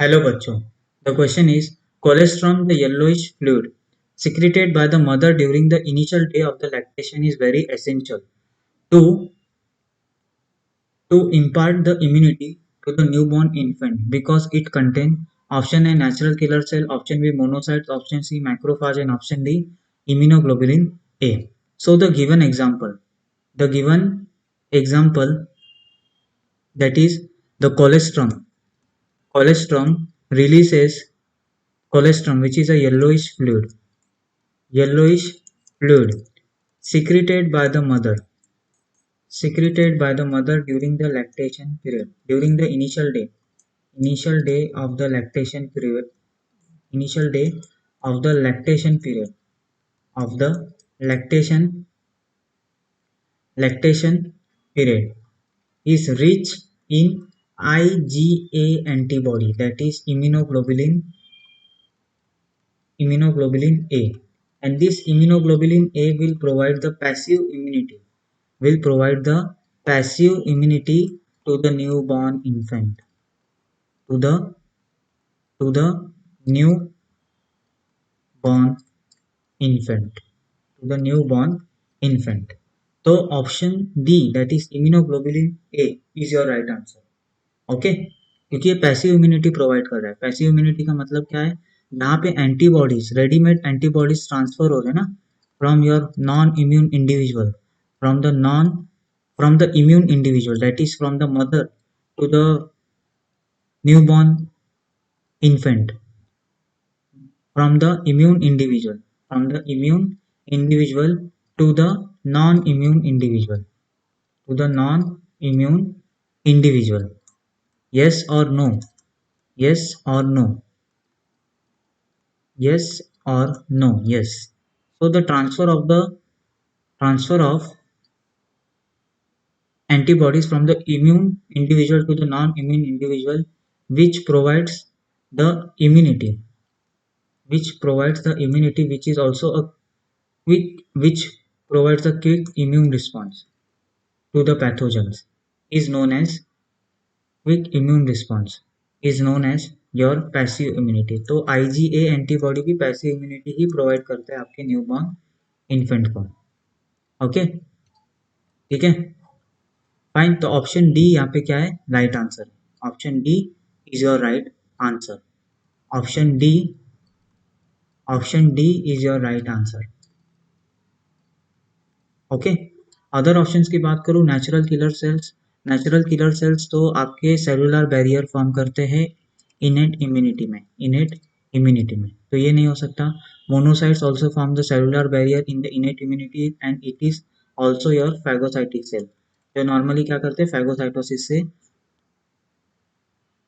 Hello बच्चों. The question is colostrum, the yellowish fluid secreted by the mother during the initial day of the lactation is very essential to impart the immunity to the newborn infant because it contains option A natural killer cell, option B monocytes, option C macrophage, and option D immunoglobulin A. So the given example that is the colostrum. Colostrum releases colostrum, which is a yellowish fluid secreted by the mother during the lactation period, during the initial day of the lactation period, initial day of the lactation period of the lactation lactation period is rich in IgA antibody, that is immunoglobulin A, and this immunoglobulin A will provide the passive immunity to the newborn infant, to the newborn infant, to the newborn infant. So option D, that is immunoglobulin A, is your right answer. Okay क्योंकि ये passive immunity provide कर रहा है. Passive immunity का मतलब क्या है? यहाँ पे एंटीबॉडीज, रेडीमेड एंटीबॉडीज ट्रांसफर हो रहे हैं ना from your non immune individual, from the immune individual, that is from the mother to the newborn infant, from the immune individual to the non-immune individual, yes or no, yes or no, yes or no, yes. So the transfer of antibodies from the immune individual to the non-immune individual, which provides the immunity, which is also a which provides a quick immune response to the pathogens, is known as quick immune response, is known as your passive immunity. तो IgA antibody भी passive immunity ही provide करता है आपके newborn infant को. Okay, ठीक है, fine. तो option D यहाँ पे क्या है? Right answer. Option D is your right answer. Option D is your right answer. Okay, other options की बात करूँ, नेचुरल किलर सेल्स तो आपके सेलुलर बैरियर फॉर्म करते हैं इनेट इम्यूनिटी में, तो ये नहीं हो सकता. Monocytes also form the cellular barrier in the innate immunity and it is also your phagocytic cell, जो नॉर्मली क्या करते हैं, फैगोसाइटोसिस से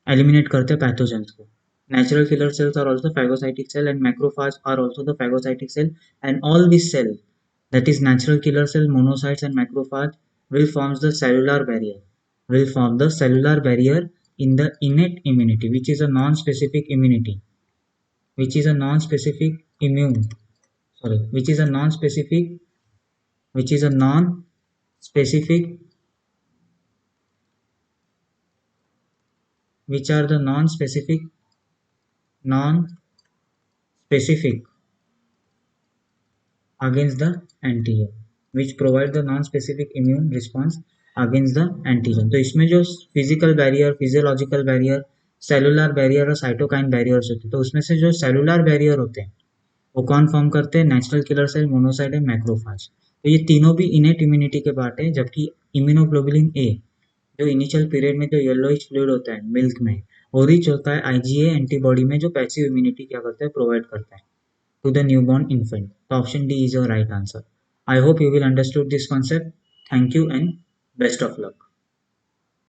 एलिमिनेट करते हैं पैथोजेंस को. Natural killer cells are also phagocytic cell and macrophages are also the phagocytic cell, and all these cells, that is natural killer cell, monocytes and macrophage, will form the cellular barrier in the innate immunity, which is a non-specific immunity, which is a non-specific which are the non-specific against the antigen, which provide the non-specific immune response against the antigen. तो इसमें जो physical barrier, physiological barrier, cellular barrier और cytokine barriers होते हैं, तो उसमें से जो सेलुलर बैरियर होते हैं वो कौन फॉर्म करते हैं? Natural killer cell, monocyte and macrophage. तो ये तीनों भी इनेट इम्यूनिटी के पार्ट है, जबकि इम्यूनोग्लोबुलिन ए जो इनिशियल पीरियड में जो येलोइश फ्लूइड होता है मिल्क में, वो रिच होता है IgA एंटीबॉडी में, जो पैसिव इम्यूनिटी क्या करता है, प्रोवाइड करता है to the newborn infant. So option D is your right answer. I hope you will understood this concept. Thank you and best of luck.